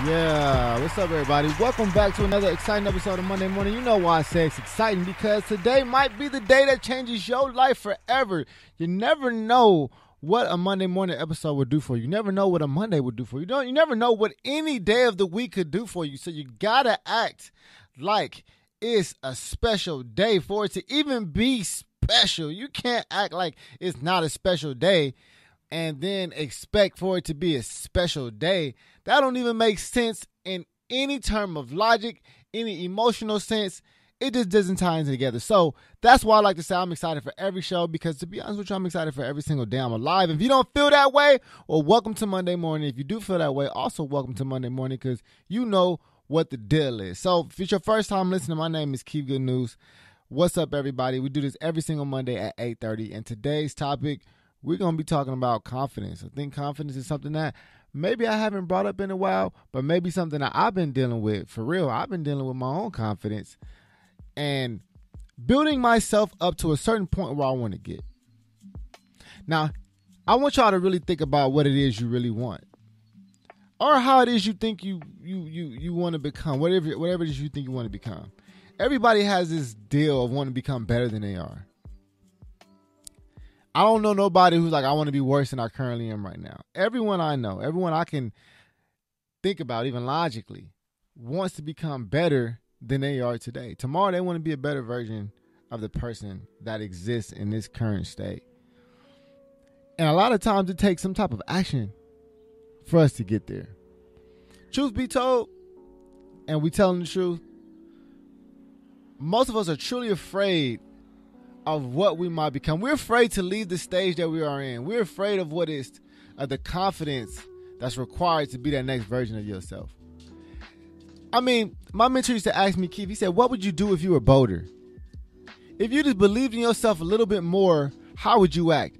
Yeah, what's up, everybody? Welcome back to another exciting episode of Monday Morning. You know why I say it's exciting, because today might be the day that changes your life forever. You never know what a Monday morning episode would do for you. You never know what a Monday would do for you. You never know what any day of the week could do for you. So you gotta act like it's a special day for it to even be special. You can't act like it's not a special day and then expect for it to be a special day. That don't even make sense in any term of logic, any emotional sense. It just doesn't tie in together. So that's why I like to say I'm excited for every show, because to be honest with you, I'm excited for every single day I'm alive. If you don't feel that way, well, welcome to Monday morning. If you do feel that way, also welcome to Monday morning, because you know what the deal is. So if it's your first time listening, my name is Keith Good News. What's up, everybody? We do this every single Monday at 8:30. And today's topic, we're going to be talking about confidence. I think confidence is something that maybe I haven't brought up in a while, but maybe something that I've been dealing with. For real, I've been dealing with my own confidence and building myself up to a certain point where I want to get. Now, I want y'all to really think about what it is you really want, or how it is you think you want to become, whatever it is you think you want to become. Everybody has this deal of wanting to become better than they are. I don't know nobody who's like, I want to be worse than I currently am right now. Everyone I know, everyone I can think about, even logically, wants to become better than they are today. Tomorrow, they want to be a better version of the person that exists in this current state. And a lot of times it takes some type of action for us to get there. Truth be told, and we telling the truth, most of us are truly afraid of what we might become. We're afraid to leave the stage that we are in. We're afraid of what is the confidence that's required to be that next version of yourself. I mean, my mentor used to ask me, Keith, he said, what would you do if you were bolder? If you just believed in yourself a little bit more, how would you act?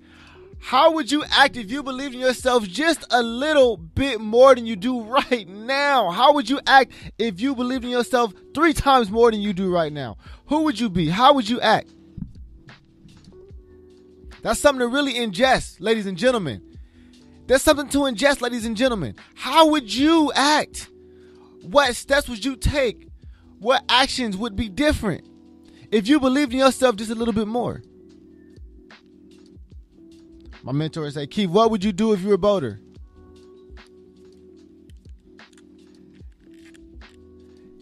How would you act if you believed in yourself just a little bit more than you do right now? How would you act if you believed in yourself 3 times more than you do right now? Who would you be? How would you act? That's something to really ingest, ladies and gentlemen. There's something to ingest, ladies and gentlemen. How would you act? What steps would you take? What actions would be different if you believed in yourself just a little bit more? My mentor would say, Keith, what would you do if you were bolder?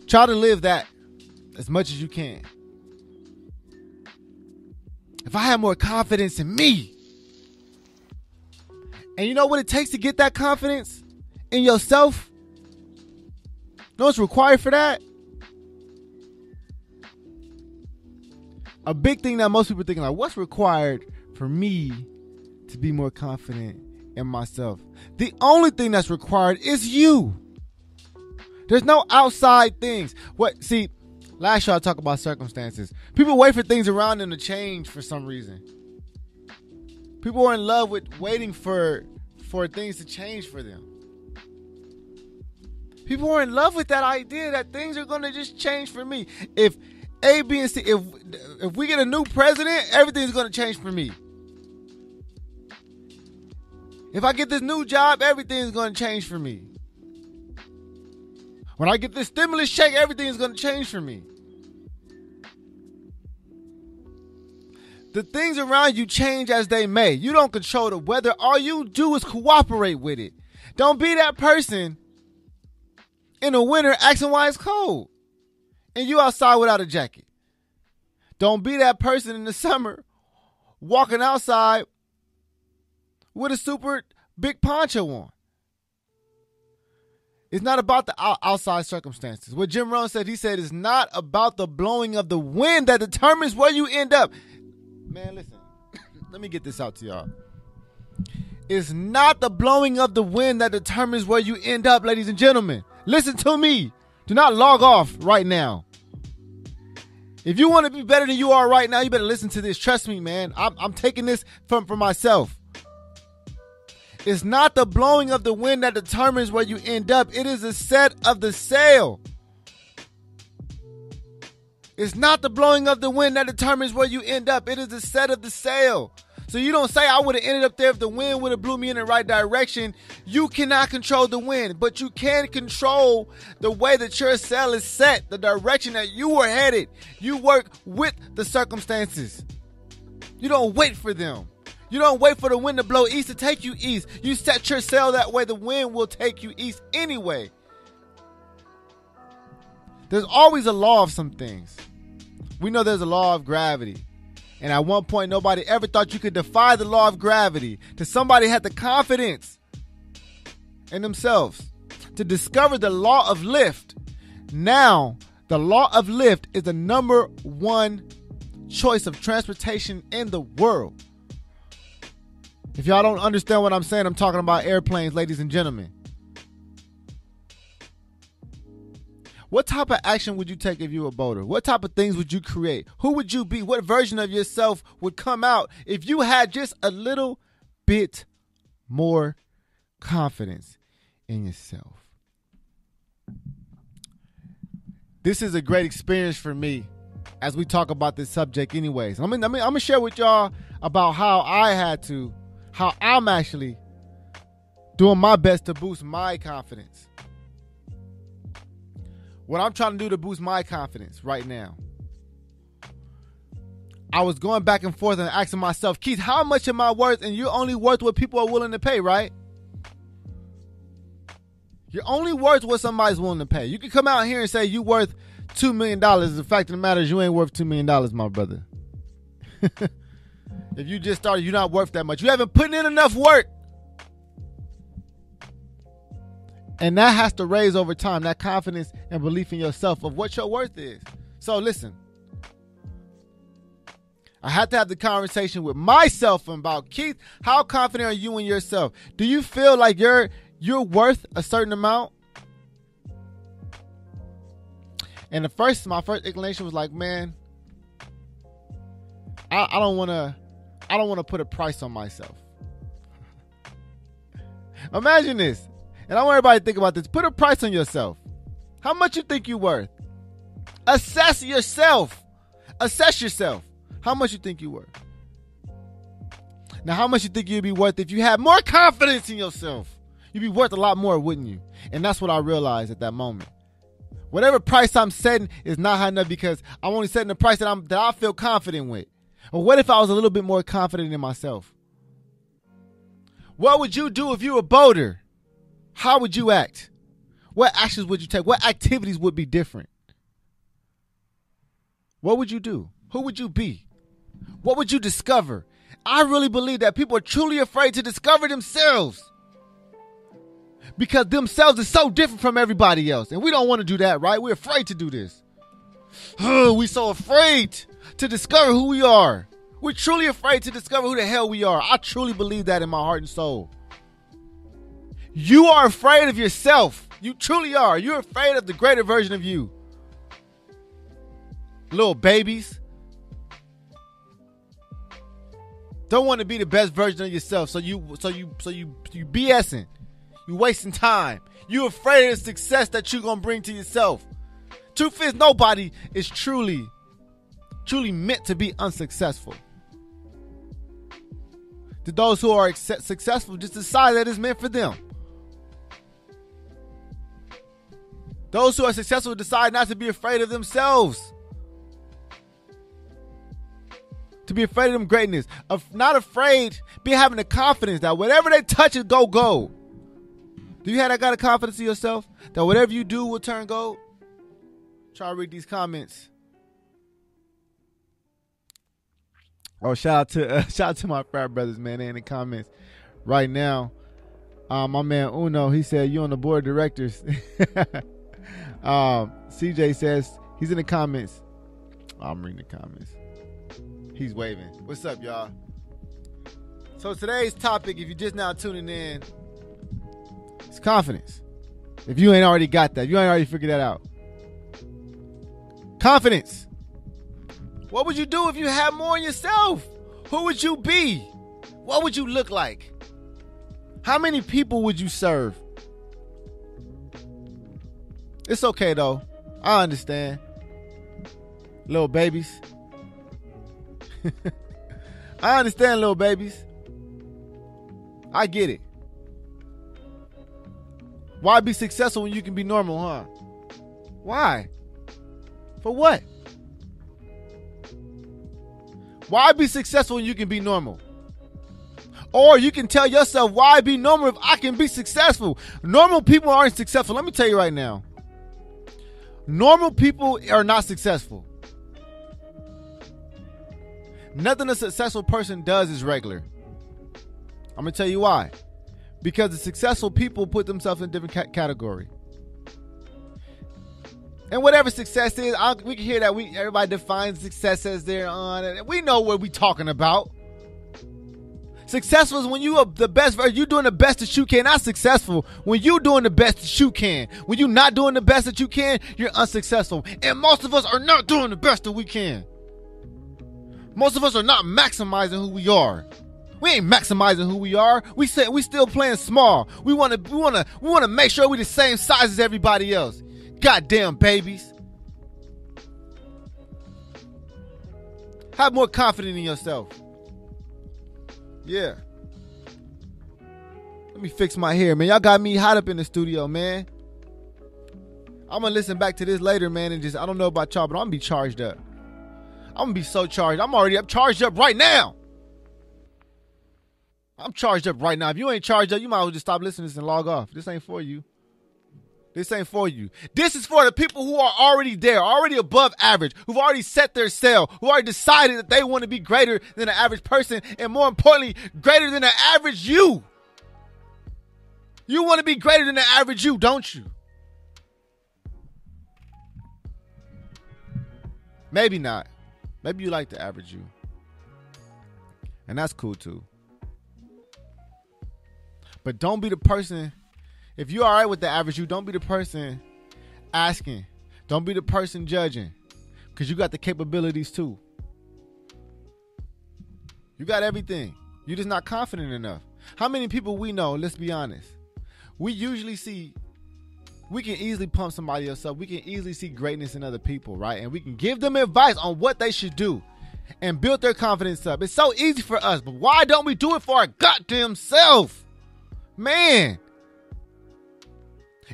Try to live that as much as you can. If I had more confidence in me, and you know what it takes to get that confidence in yourself? You know what's required for that? A big thing that most people are thinking, like, what's required for me to be more confident in myself? The only thing that's required is you. There's no outside things. Last year I talked about circumstances. People wait for things around them to change for some reason. People are in love with waiting for things to change for them. People are in love with that idea that things are going to just change for me. If A, B, and C, if we get a new president, everything's going to change for me. If I get this new job, everything's going to change for me. When I get this stimulus check, everything's going to change for me. The things around you change as they may. You don't control the weather. All you do is cooperate with it. Don't be that person in the winter asking why it's cold and you outside without a jacket. Don't be that person in the summer walking outside with a super big poncho on. It's not about the outside circumstances. What Jim Rohn said, he said, it's not about the blowing of the wind that determines where you end up. Man, listen, let me get this out to y'all. It's not the blowing of the wind that determines where you end up, ladies and gentlemen. Listen to me. Do not log off right now. If you want to be better than you are right now, you better listen to this. Trust me, man. I'm taking this from myself. It's not the blowing of the wind that determines where you end up. It is the set of the sail. It's not the blowing of the wind that determines where you end up. It is the set of the sail. So you don't say I would have ended up there if the wind would have blew me in the right direction. You cannot control the wind, but you can control the way that your sail is set, the direction that you are headed. You work with the circumstances. You don't wait for them. You don't wait for the wind to blow east to take you east. You set your sail that way. The wind will take you east anyway. There's always a law of some things. We know there's a law of gravity. And at one point, nobody ever thought you could defy the law of gravity. Till somebody had the confidence in themselves to discover the law of lift. Now, the law of lift is the number one choice of transportation in the world. If y'all don't understand what I'm saying, I'm talking about airplanes, ladies and gentlemen. What type of action would you take if you were a boater? What type of things would you create? Who would you be? What version of yourself would come out if you had just a little bit more confidence in yourself? This is a great experience for me as we talk about this subject anyways. I'm gonna share with y'all about how I'm actually doing my best to boost my confidence. What I'm trying to do to boost my confidence right now. I was going back and forth and asking myself, Keith, how much am I worth? And you're only worth what people are willing to pay, right? You're only worth what somebody's willing to pay. You can come out here and say you're worth $2 million. The fact of the matter is you ain't worth $2 million, my brother. If you just started, you're not worth that much. You haven't put in enough work. And that has to raise over time, that confidence and belief in yourself of what your worth is. So listen, I had to have the conversation with myself about, Keith, how confident are you in yourself? Do you feel like you're worth a certain amount? And my first inclination was like, man, I don't want to put a price on myself. Imagine this. And I want everybody to think about this. Put a price on yourself. How much you think you're worth? Assess yourself. Assess yourself. How much you think you're worth? Now, how much you think you'd be worth if you had more confidence in yourself? You'd be worth a lot more, wouldn't you? And that's what I realized at that moment. Whatever price I'm setting is not high enough because I'm only setting the price that I feel confident with. Or what if I was a little bit more confident in myself? What would you do if you were a boater? How would you act? What actions would you take? What activities would be different? What would you do? Who would you be? What would you discover? I really believe that people are truly afraid to discover themselves because themselves is so different from everybody else. And we don't want to do that, right? We're afraid to do this. We're so afraid to discover who we are. We're truly afraid to discover who the hell we are. I truly believe that in my heart and soul. You are afraid of yourself. You truly are. You're afraid of the greater version of you. Little babies. Don't want to be the best version of yourself. So you BSing. You wasting time. You afraid of the success that you're gonna bring to yourself. Truth is, nobody is truly meant to be unsuccessful. To those who are successful, just decide that it's meant for them. Those who are successful decide not to be afraid of themselves. To be afraid of them greatness. Not afraid, be having the confidence that whatever they touch is gold. Do you have that kind of confidence in yourself? That whatever you do will turn gold? Try to read these comments. Oh, shout out to my frat brothers, man. They're in the comments right now. My man Uno, he said, you on the board of directors. CJ says, he's in the comments. I'm reading the comments. He's waving. What's up, y'all? So today's topic, if you're just now tuning in, is confidence. If you ain't already got that, if you ain't already figured that out. Confidence. What would you do if you had more in yourself? Who would you be? What would you look like? How many people would you serve? It's okay though. I understand. Little babies. I understand, little babies. I get it. Why be successful when you can be normal, huh? Why? For what? Why be successful when you can be normal? Or you can tell yourself, why be normal if I can be successful? Normal people aren't successful. Let me tell you right now. Normal people are not successful. Nothing a successful person does is regular. I'm going to tell you why. Because the successful people put themselves in a different category. And whatever success is, we can hear that everybody defines success as their own. And we know what we're talking about. Successful is when you are the best, you're doing the best that you can. Not successful when you're doing the best that you can. When you're not doing the best that you can, you're unsuccessful. And most of us are not doing the best that we can. Most of us are not maximizing who we are. We ain't maximizing who we are. We still playing small. We want to make sure we're the same size as everybody else. Goddamn babies. Have more confidence in yourself. Yeah. Let me fix my hair, man. Y'all got me hot up in the studio, man. I'm going to listen back to this later, man, and I don't know about y'all, but I'm going to be charged up. I'm going to be so charged. I'm already charged up right now. I'm charged up right now. If you ain't charged up, you might as well just stop listening to this and log off. This ain't for you. This ain't for you. This is for the people who are already there, already above average, who've already set their sail, who already decided that they want to be greater than an average person, and more importantly, greater than an average you. You want to be greater than the average you, don't you? Maybe not. Maybe you like the average you. And that's cool too. But don't be the person, if you're all right with the average you, don't be the person asking. Don't be the person judging. Because you got the capabilities too. You got everything. You're just not confident enough. How many people we know, let's be honest, we can easily pump somebody else up. We can easily see greatness in other people, right? And we can give them advice on what they should do and build their confidence up. It's so easy for us, but why don't we do it for our goddamn self? Man.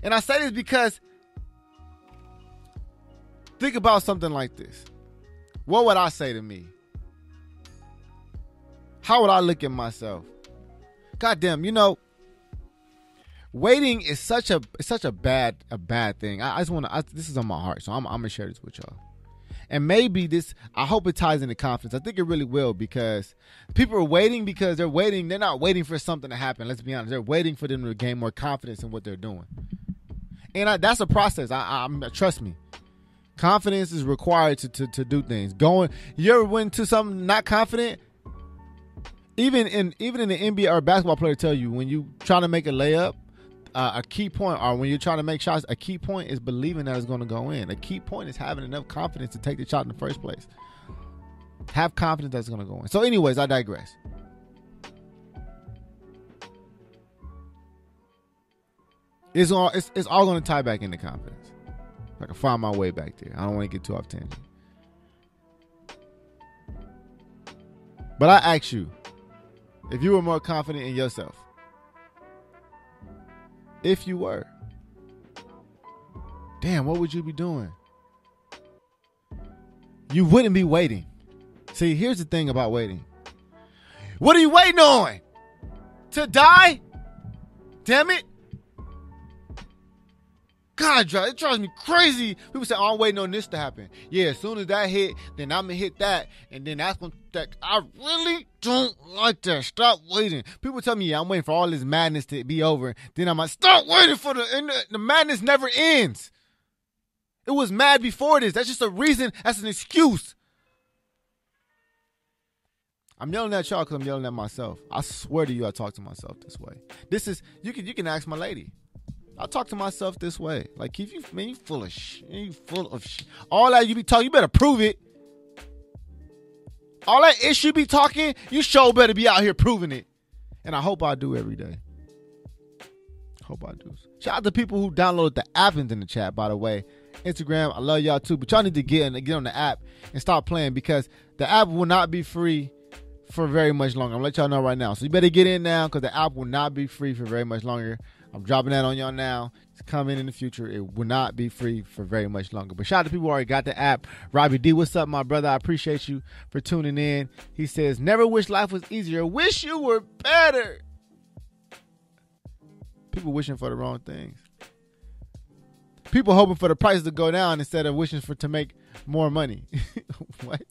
And I say this because think about something like this. What would I say to me? How would I look at myself? Goddamn, waiting is such a bad thing. This is on my heart, so I'm gonna share this with y'all. And maybe I hope it ties into confidence. I think it really will, because people are waiting because they're waiting. They're not waiting for something to happen. Let's be honest. They're waiting for them to gain more confidence in what they're doing. And that's a process. Trust me. Confidence is required to do things. You ever went to something not confident? Even in the NBA or basketball player tell you, when you try to make a layup, a key point, or when you're trying to make shots, a key point is believing that it's going to go in. A key point is having enough confidence to take the shot in the first place. Have confidence that's going to go in. So anyways, I digress. It's all going to tie back into confidence. I can find my way back there. I don't want to get too off tangent. But I ask you, if you were more confident in yourself, if you were, damn, what would you be doing? You wouldn't be waiting. See, here's the thing about waiting. What are you waiting on? To die? Damn it. God, it drives me crazy. People say, oh, I'm waiting on this to happen. Yeah, as soon as that hit, then I'm going to hit that. And then that's going to, I really don't like that. Stop waiting. People tell me, yeah, I'm waiting for all this madness to be over. Then I'm like, stop waiting for the madness never ends. It was mad before this. That's just a reason. That's an excuse. I'm yelling at y'all because I'm yelling at myself. I swear to you, I talk to myself this way. You can ask my lady. I talk to myself this way. Like, if you full of shit. You full of shit. All that you be talking, you better prove it. All that ish you be talking, you sure better be out here proving it. And I hope I do every day. Hope I do. Shout out to people who downloaded the app in the chat, by the way. Instagram, I love y'all too. But y'all need to get on the app and start playing, because the app will not be free for very much longer. I'm going to let y'all know right now. So you better get in now because the app will not be free for very much longer. I'm dropping that on y'all now. It's coming in the future. It will not be free for very much longer. But shout out to people who already got the app. Robbie D, what's up, my brother? I appreciate you for tuning in. He says, never wish life was easier. Wish you were better. People wishing for the wrong things. People hoping for the prices to go down instead of wishing to make more money. What?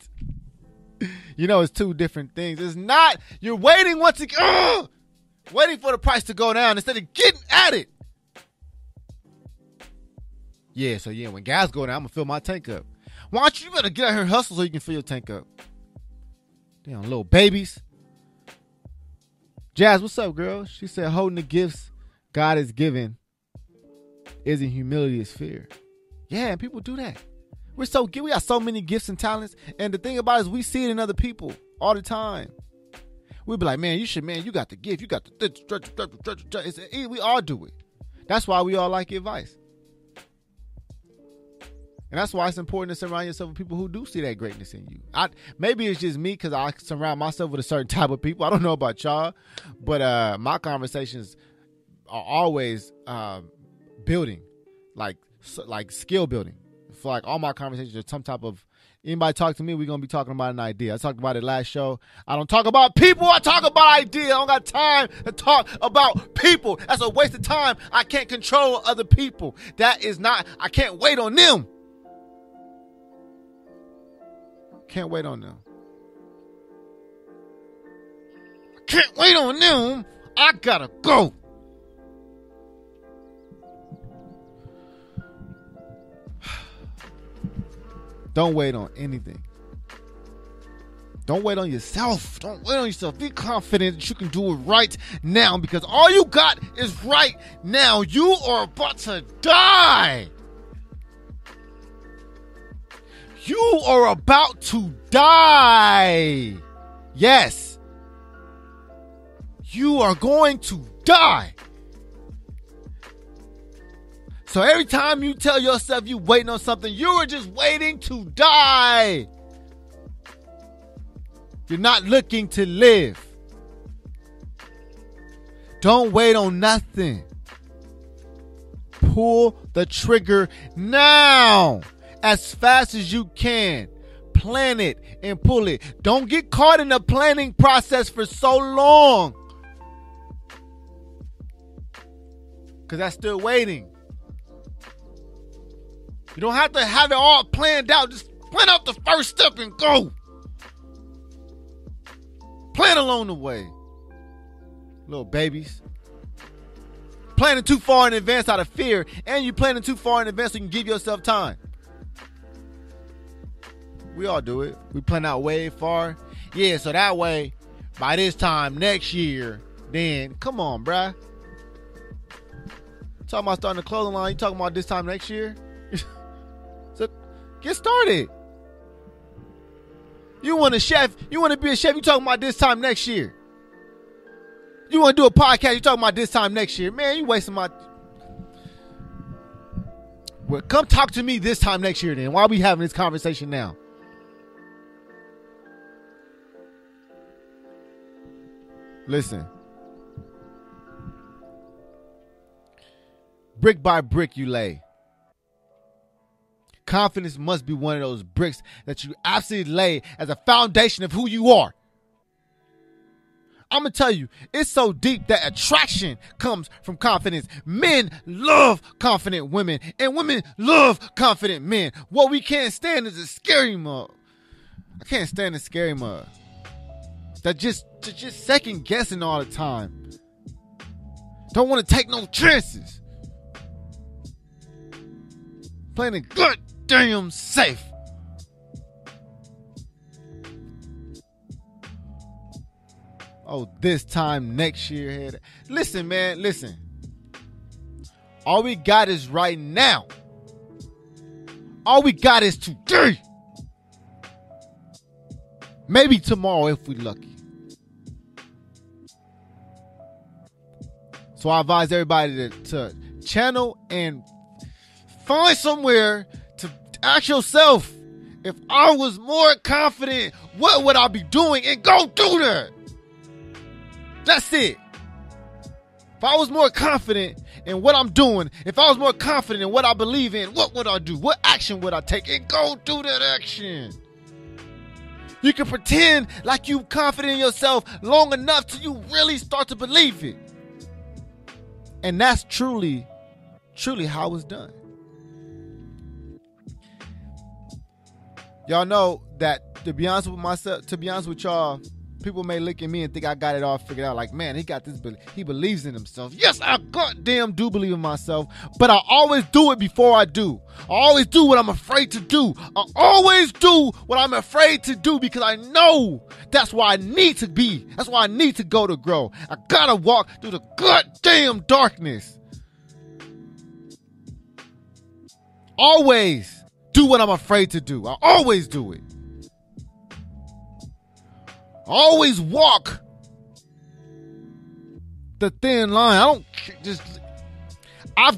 You know, it's two different things. It's not. You're waiting once again. Waiting for the price to go down instead of getting at it. Yeah, so when gas go down, I'm going to fill my tank up. Why don't you better get out here and hustle so you can fill your tank up? Damn, little babies. Jazz, what's up, girl? She said, holding the gifts God has given isn't humility, it's fear. Yeah, and people do that. We got so many gifts and talents. And the thing about it is we see it in other people all the time. We'll be like, man, you got the gift. You got the... We all do it. That's why we all like advice. And that's why it's important to surround yourself with people who do see that greatness in you. Maybe it's just me because I surround myself with a certain type of people. I don't know about y'all. But my conversations are always building, like skill building. For like all my conversations are some type of... Anybody talk to me, we're going to be talking about an idea. I talked about it last show. I don't talk about people. I talk about ideas. I don't got time to talk about people. That's a waste of time. I can't control other people. I can't wait on them. Can't wait on them. I can't wait on them. I gotta go. Don't wait on anything. Don't wait on yourself. Don't wait on yourself. Be confident that you can do it right now because all you got is right now. You are about to die. You are about to die. Yes. You are going to die. So every time you tell yourself you waiting on something, you are just waiting to die. You're not looking to live. Don't wait on nothing. Pull the trigger now as fast as you can. Plan it and pull it. Don't get caught in the planning process for so long. Because that's still waiting. You don't have to have it all planned out. Just plan out the first step and go. Plan along the way. Little babies. Planning too far in advance out of fear. And you planning too far in advance so you can give yourself time. We all do it. We plan out way far. Yeah, so that way, by this time next year, then, come on, bruh. Talking about starting a clothing line. You talking about this time next year? So get started. You want a chef? You want to be a chef? You talking about this time next year? You want to do a podcast? You talking about this time next year? Man, you wasting my... Well, come talk to me this time next year then. Why are we having this conversation now? Listen. Brick by brick you lay. Confidence must be one of those bricks that you absolutely lay as a foundation of who you are. I'm going to tell you, it's so deep that attraction comes from confidence. Men love confident women, and women love confident men. What we can't stand is a scary mug. I can't stand a scary mug. That just second guessing all the time. Don't want to take no chances. Playing it goddamn safe. Oh, this time next year. Listen, man, listen. All we got is right now. All we got is today. Maybe tomorrow if we lucky. So I advise everybody to channel and find somewhere to ask yourself, If I was more confident, what would I be doing? And go do that. That's it. If I was more confident in what I'm doing, if I was more confident in what I believe in, what would I do? What action would I take? And go do that action. You can pretend like you're confident in yourself long enough till you really start to believe it. And that's truly how it's done. Y'all know that, to be honest with y'all, people may look at me and think I got it all figured out. Like, man, he got this, he believes in himself. Yes, I goddamn do believe in myself, but I always do it before I do. I always do what I'm afraid to do. I always do what I'm afraid to do because I know that's where I need to be. That's why I need to go to grow. I gotta walk through the goddamn darkness. Always do what I'm afraid to do. I always do it. Always walk the thin line. I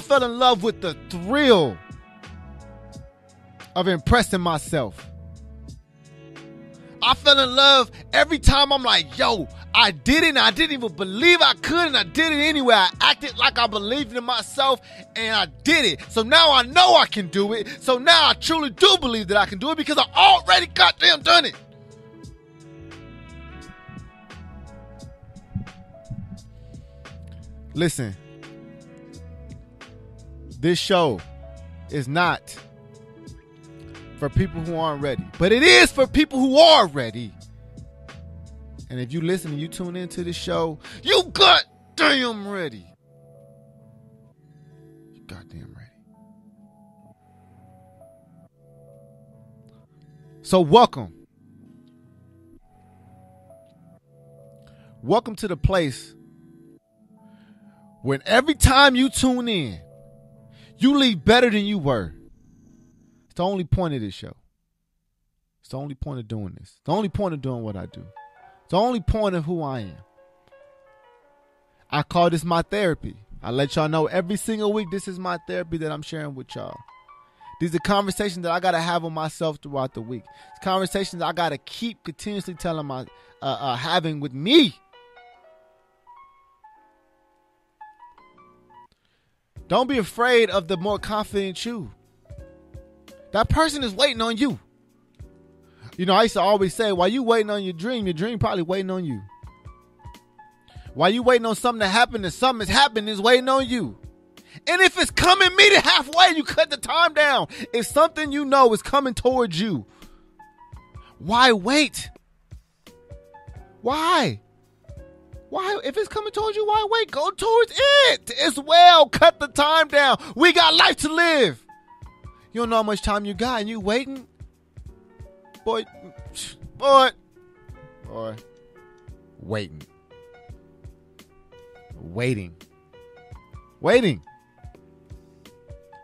fell in love with the thrill of impressing myself. I fell in love every time I'm like, yo, I did it and I didn't even believe I could and I did it anyway. I acted like I believed in myself and I did it. So now I know I can do it. So now I truly do believe that I can do it because I already goddamn done it. Listen, this show is not for people who aren't ready, but it is for people who are ready. And if you listen and you tune into this show, you goddamn ready. You goddamn ready. So welcome. Welcome to the place when every time you tune in, you leave better than you were. It's the only point of this show. It's the only point of doing this. It's the only point of doing what I do. It's the only point of who I am. I call this my therapy. I let y'all know every single week this is my therapy that I'm sharing with y'all. These are conversations that I got to have with myself throughout the week. It's conversations I got to keep continuously having with me. Don't be afraid of the more confident you. That person is waiting on you. You know, I used to always say, while you waiting on your dream probably waiting on you. While you waiting on something to happen and something is happening, is waiting on you. And if it's coming, meet it halfway. You cut the time down. If something you know is coming towards you, why wait? Why? Why? If it's coming towards you, why wait? Go towards it as well. Cut the time down. We got life to live. You don't know how much time you got and you waiting. Boy. Waiting.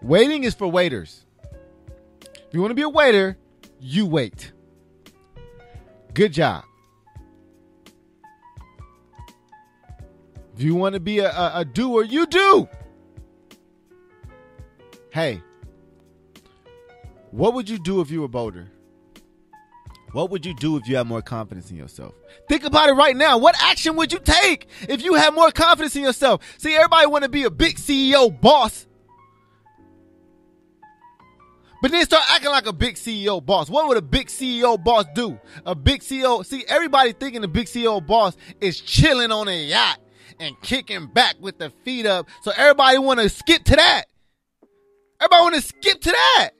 Waiting is for waiters. If you want to be a waiter, you wait. Good job. If you want to be a doer, you do. Hey, what would you do if you were bolder? What would you do if you had more confidence in yourself? Think about it right now. What action would you take if you had more confidence in yourself? See, everybody want to be a big CEO boss, but then start acting like a big CEO boss. What would a big CEO boss do? A big CEO, see, everybody thinking the big CEO boss is chilling on a yacht and kicking back with the feet up. So everybody want to skip to that. Everybody want to skip to that.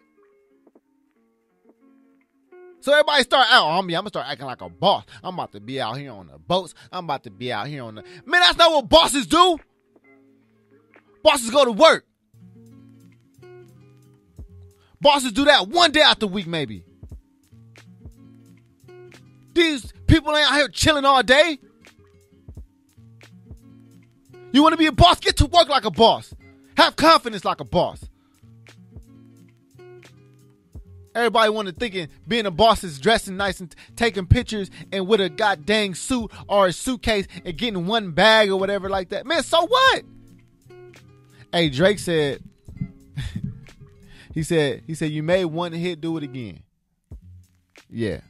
So everybody start out, I'm going to start acting like a boss. I'm about to be out here on the boats. I'm about to be out here on the... Man, that's not what bosses do. Bosses go to work. Bosses do that one day out the week, maybe. These people ain't out here chilling all day. You want to be a boss? Get to work like a boss. Have confidence like a boss. Everybody want to thinking being a boss is dressing nice and taking pictures and with a goddamn suit or a suitcase and getting one bag or whatever like that. Man, so what? Hey, Drake said, he said, you made one hit, do it again. Yeah.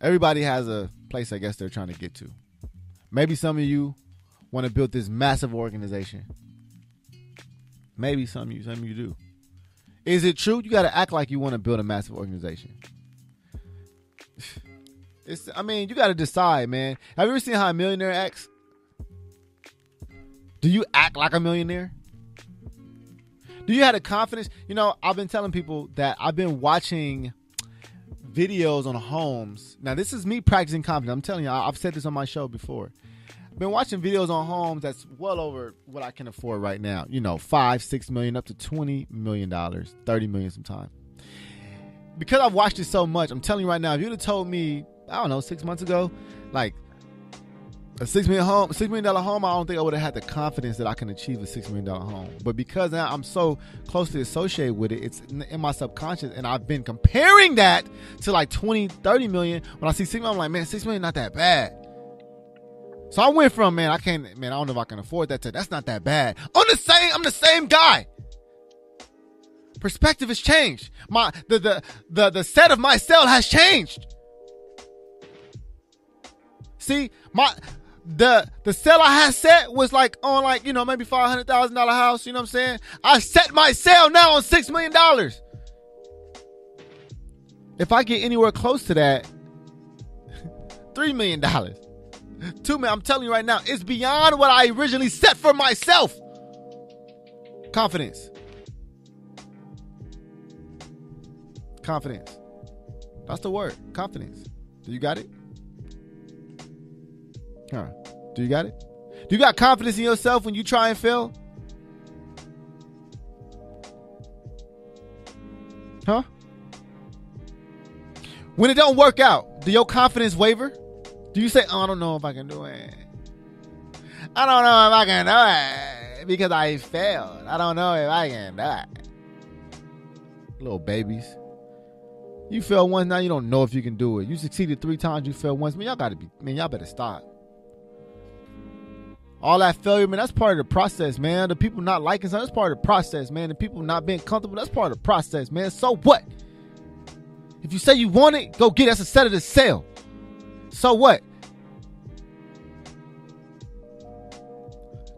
Everybody has a place I guess they're trying to get to. Maybe some of you want to build this massive organization. Maybe some of you do. Is it true? You got to act like you want to build a massive organization. You got to decide, man. Have you ever seen how a millionaire acts? Do you act like a millionaire? Do you have the confidence? I've been telling people that I've been watching videos on homes. Now, this is me practicing confidence. I'm telling you, I've said this on my show before. I've been watching videos on homes that's well over what I can afford right now. $5-6 million up to $20 million, $30 million sometime. Because I've watched it so much, I'm telling you right now, if you'd have told me, I don't know, 6 months ago, like a $6 million home, I don't think I would have had the confidence that I can achieve a $6 million home. But because now I'm so closely associated with it, it's in my subconscious, and I've been comparing that to like 20, 30 million. When I see $6 million, I'm like, man, $6 million not that bad. So I went from, I don't know if I can afford that, to that's not that bad. I'm the same guy. Perspective has changed. The set of my cell has changed. See, the cell I had set was like on maybe $500,000 house. You know what I'm saying? I set my cell now on $6 million. If I get anywhere close to that, $3 million, $2 million, I'm telling you right now, it's beyond what I originally set for myself. Confidence. That's the word. Confidence. Do you got it? Huh. Do you got it? Do you got confidence in yourself when you try and fail? Huh? When it don't work out, do your confidence waver? Do you say, I don't know if I can do it. I don't know if I can do it because I failed. I don't know if I can do it. Little babies. You failed once, now you don't know if you can do it. You succeeded 3 times, you failed once. Y'all better stop. All that failure, man, that's part of the process, man. The people not liking something, that's part of the process, man. The people not being comfortable, that's part of the process, man. So what? If you say you want it, go get it. That's a set of the sale. So what?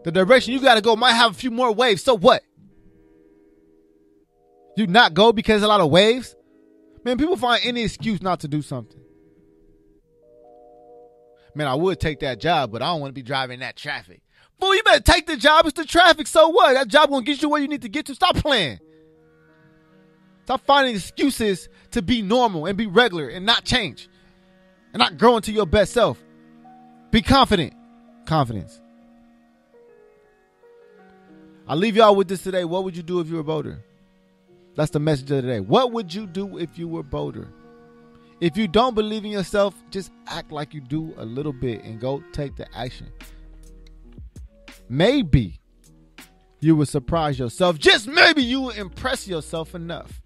The direction you got to go might have a few more waves. So what? You not go because there's a lot of waves? Man, people find any excuse not to do something. Man, I would take that job, but I don't want to be driving that traffic. Fool, you better take the job. It's the traffic. So what? That job going to get you where you need to get to. Stop playing. Stop finding excuses to be normal and be regular and not change. And not grow into your best self. Be confident. Confidence. I'll leave y'all with this today. What would you do if you were bolder? That's the message of the day. What would you do if you were bolder? If you don't believe in yourself, just act like you do a little bit and go take the action. Maybe you will surprise yourself. Just maybe you will impress yourself enough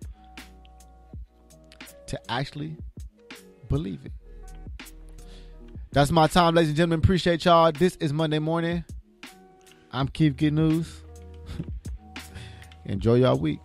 to actually believe it. That's my time, ladies and gentlemen. Appreciate y'all. This is Monday morning. I'm Keith Good News. Enjoy y'all week.